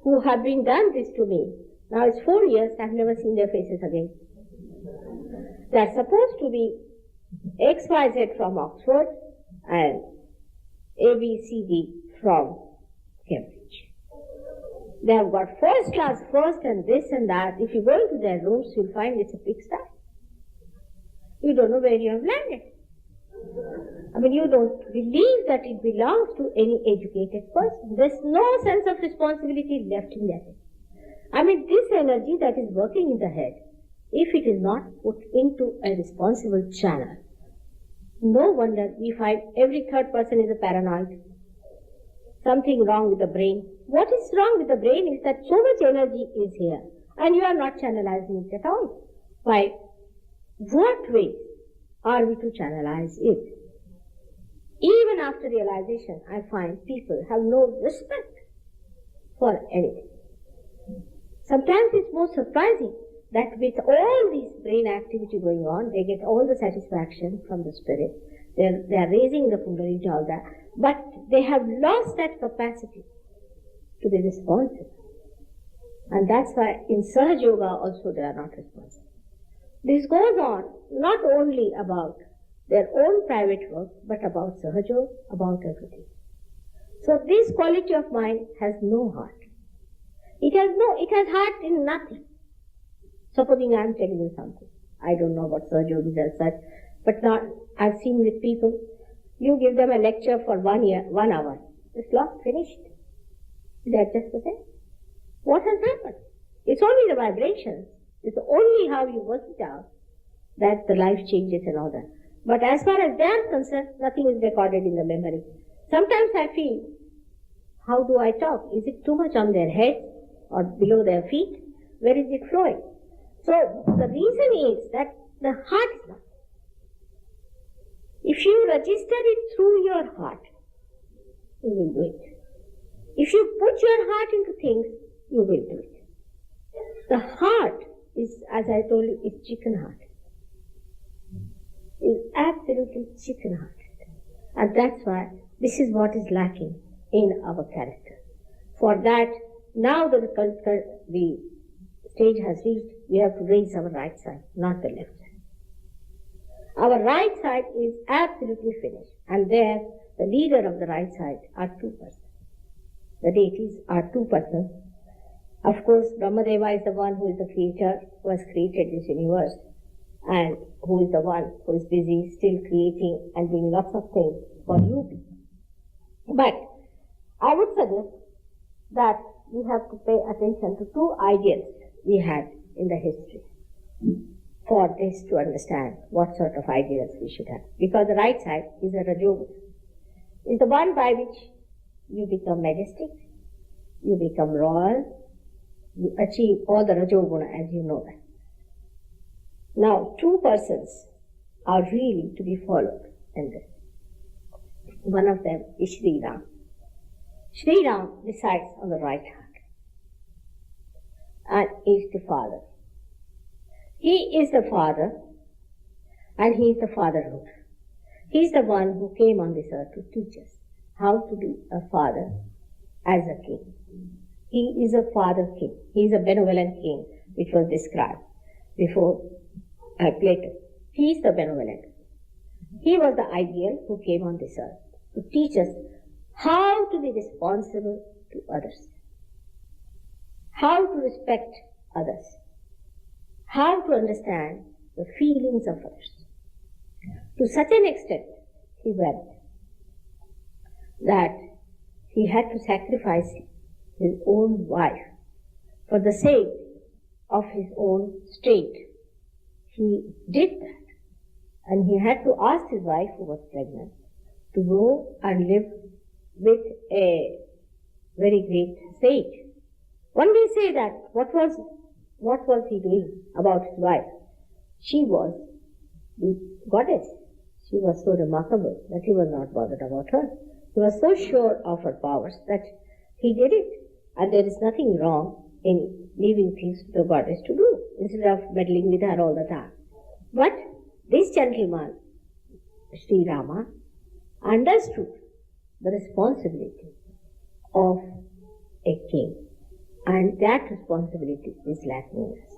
who have been done this to me. Now it's 4 years, I've never seen their faces again. They're supposed to be XYZ from Oxford and ABCD from Cambridge. They have got first class first and this and that. If you go into their rooms, you'll find it's a pigsty. You don't know where you have landed. You don't believe that it belongs to any educated person. There's no sense of responsibility left in their head. This energy that is working in the head, if it is not put into a responsible channel, no wonder we find every third person is a paranoid. Something wrong with the brain. What is wrong with the brain is that so much energy is here and you are not channelizing it at all. By what way are we to channelize it? Even after realization, I find people have no respect for anything. Sometimes it's more surprising that with all this brain activity going on, they get all the satisfaction from the spirit. They are raising the Kundalini, all that, but they have lost that capacity to be responsive. And that's why in Sahaja Yoga also they are not responsive. This goes on not only about their own private work, but about Sahaja Yoga, about everything. So this quality of mind has no heart. It has heart in nothing. Supposing I am telling you something. I don't know what Sahaja Yoga is as such, but not, I've seen with people, you give them a lecture for 1 hour. It's not finished. They're just the same. What has happened? It's only the vibrations. It's only how you work it out that the life changes and all that. But as far as they are concerned, nothing is recorded in the memory. Sometimes I feel, how do I talk? Is it too much on their head or below their feet? Where is it flowing? So the reason is that the heart is not. If you register it through your heart, you will do it. If you put your heart into things, you will do it. The heart is, as I told you, is chicken heart. Is absolutely chicken heart. And that's why this is what is lacking in our character. For that, now the stage has reached, we have to raise our right side, not the left side. Our right side is absolutely finished. And there, the leader of the right side are 2 persons. The deities are 2 persons. Of course, Brahmadeva is the one who is the creator, who has created this universe, and who is the one who is busy still creating and doing lots of things for you people. But I would suggest that we have to pay attention to 2 ideas we had in the history for this to understand what sort of ideas we should have. Because the right side is a Rajoguna. Is the one by which you become majestic, you become royal, you achieve all the Rajoguna as you know that. Now, 2 persons are really to be followed in this. One of them is Sri Ram. Sri Ram resides on the right hand and is the father. He is the father and he is the fatherhood. He is the one who came on this earth to teach us how to be a father as a king. He is a father king. He is a benevolent king, which was described before Plato. He is the benevolent. He was the ideal who came on this earth to teach us how to be responsible to others, how to respect others, how to understand the feelings of others. To such an extent he went that he had to sacrifice his own wife for the sake of his own state. He did that, and he had to ask his wife, who was pregnant, to go and live with a very great sage. One may say that what was he doing about his wife? She was the goddess. She was so remarkable that he was not bothered about her. He was so sure of her powers that he did it. And there is nothing wrong in leaving things to the goddess to do, instead of meddling with her all the time. But this gentleman, Sri Rama, understood the responsibility of a king. And that responsibility is lacking in us.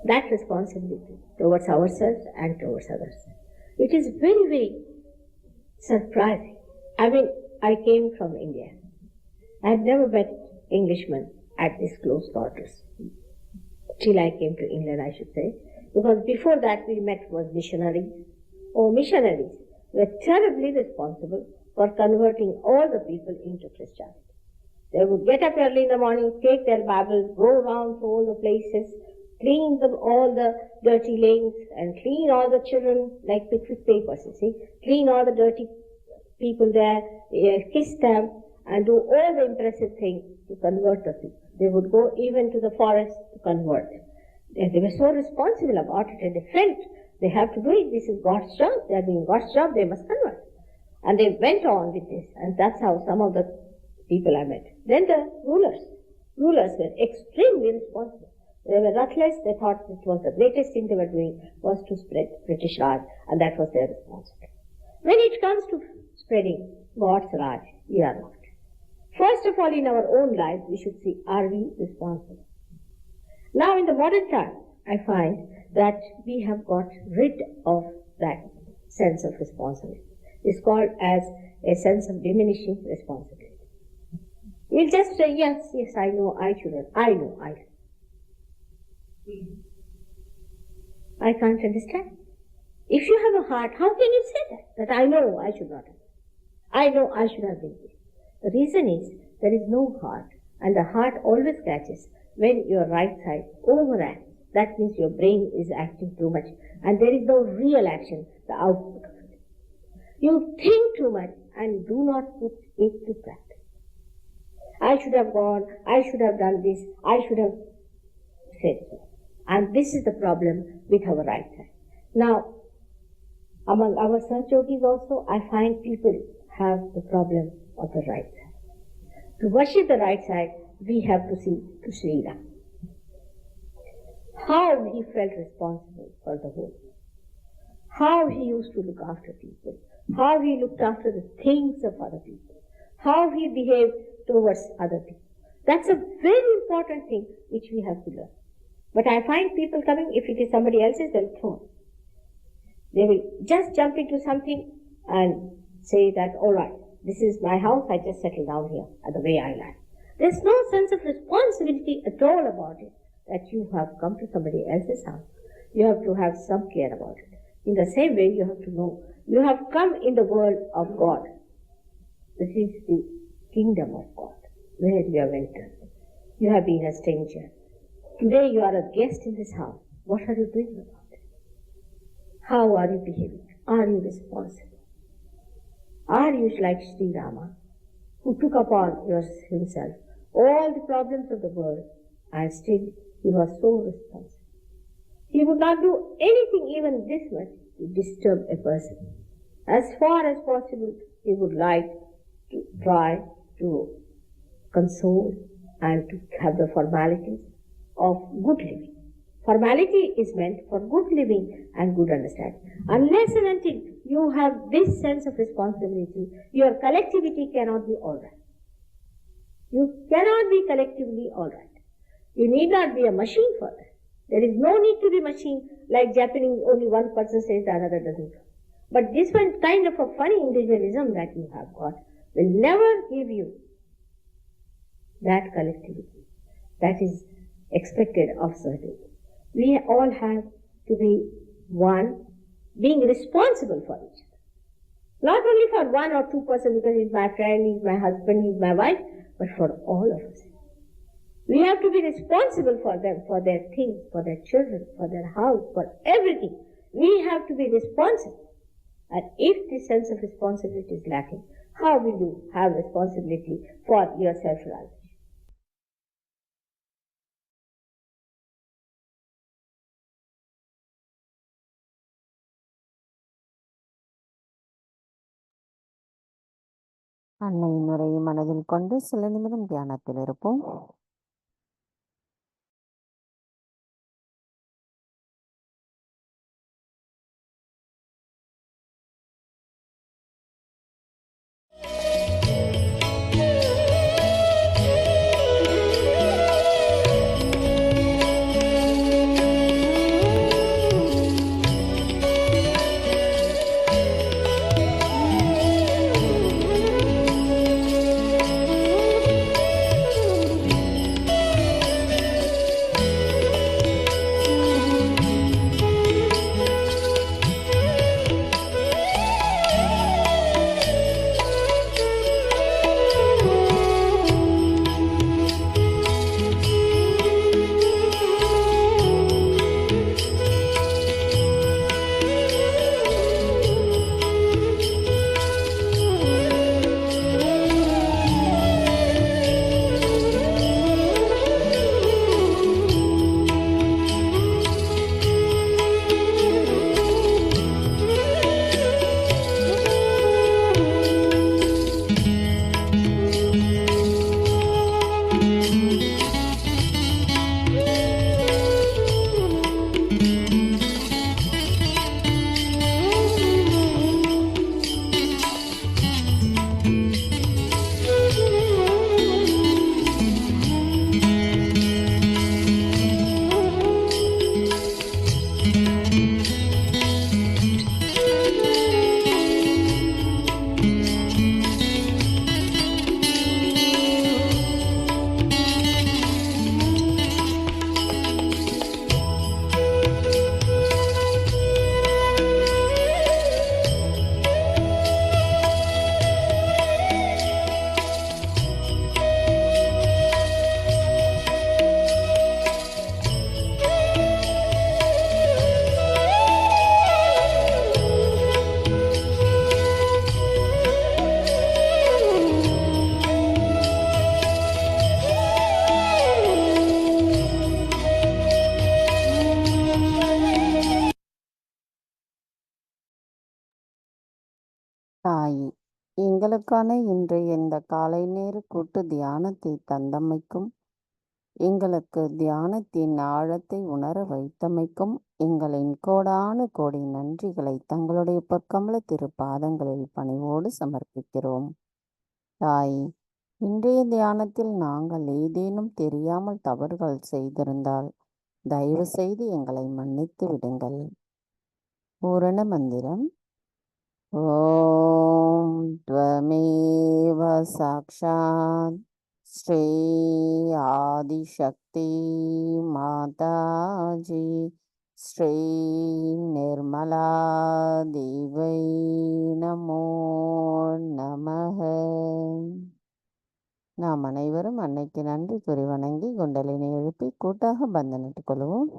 That responsibility towards ourselves and towards others. It is very, very surprising. I mean, I came from India. I had never met Englishmen at these close quarters. Till I came to England, I should say. Because before that we met was missionaries. Missionaries were terribly responsible for converting all the people into Christianity. They would get up early in the morning, take their Bibles, go around to all the places, clean all the dirty lanes, and clean all the children like Pickwick Papers, you see. Clean all the dirty people there, kiss them, and do all the impressive things to convert the people. They would go even to the forest to convert. They were so responsible about it, and they felt they have to do it. This is God's job. They are doing God's job. They must convert. And they went on with this, and that's how some of the people I met. Then the rulers were extremely responsible. They were ruthless. They thought it was the greatest thing they were doing was to spread British Raj, and that was their responsibility. When it comes to spreading God's Raj, we are not. First of all, in our own lives, we should see, are we responsible? Now, in the modern time, I find that we have got rid of that sense of responsibility. It's called as a sense of diminishing responsibility. We'll just say, yes, I know I shouldn't. I know I should. I can't understand. If you have a heart, how can you say that? That I know I should not have. I know I should have been here. The reason is there is no heart, and the heart always catches when your right side overacts. That means your brain is acting too much, and there is no real action, the output of it. You think too much and do not put it to practice. I should have gone, I should have done this, I should have said so. And this is the problem with our right side. Now, among our Sahaja Yogis also, I find people have the problem of the right side. To worship the right side, we have to see to Sri Ram. How he felt responsible for the whole. How he used to look after people. How he looked after the things of other people. How he behaved towards other people. That's a very important thing which we have to learn. But I find people coming, if it is somebody else's, they'll throw. They will just jump into something and say that, all right, this is my house, I just settle down here the way I like. There's no sense of responsibility at all about it, that you have come to somebody else's house. You have to have some care about it. In the same way, you have to know, you have come in the world of God. This is the kingdom of God, where you have entered. You have been a stranger. Today you are a guest in this house. What are you doing about it? How are you behaving? Are you responsible? Are you like Sri Rama, who took upon himself all the problems of the world, and still he was so responsible? He would not do anything even this much to disturb a person. As far as possible, he would like to try to console and to have the formalities of good living. Formality is meant for good living and good understanding. Unless and until you have this sense of responsibility, your collectivity cannot be all right. You cannot be collectively all right. You need not be a machine for that. There is no need to be machine like Japanese, only one person says the other doesn't. But this one kind of a funny individualism that you have got will never give you that collectivity that is expected of certain. We all have to be one being responsible for each other. Not only for 1 or 2% because he's my friend, he's my husband, he's my wife, but for all of us. We have to be responsible for them, for their things, for their children, for their house, for everything. We have to be responsible. And if this sense of responsibility is lacking, how will you have responsibility for your self-realization? அன்னையின் உரையை மனதில் கொண்டு சில நிமிடம் தியானத்தில் இருப்போம். தாயே, எங்களுக்கான இன்றைய இந்த காலை நேர கூட்டு தியானத்தை தந்தமைக்கும், எங்களுக்கு தியானத்தின் ஆழத்தை உணர வைத்தமைக்கும் எங்களின் கோடானு கோடி நன்றிகளை தங்களுடைய பொற்கமல திருப்பாதங்களில் பணிவோடு சமர்ப்பிக்கிறோம். தாயே, இன்றைய தியானத்தில் நாங்கள் ஏதேனும் தெரியாமல் தவறுகள் செய்திருந்தால் தயவு செய்து எங்களை மன்னித்து விடுங்கள். பூரண மந்திரம். ஓம் த்வமேவ சாக்ஷாத் ஸ்ரீ ஆதிசக்தி மாதாஜி ஸ்ரீ நிர்மலா தேவை நமோ நமः. நாம் அனைவரும் அன்னைக்கு நன்றி கூறி வணங்கி குண்டலினை எழுப்பி கூட்டாக பந்தனிட்டுக் கொள்வோம்.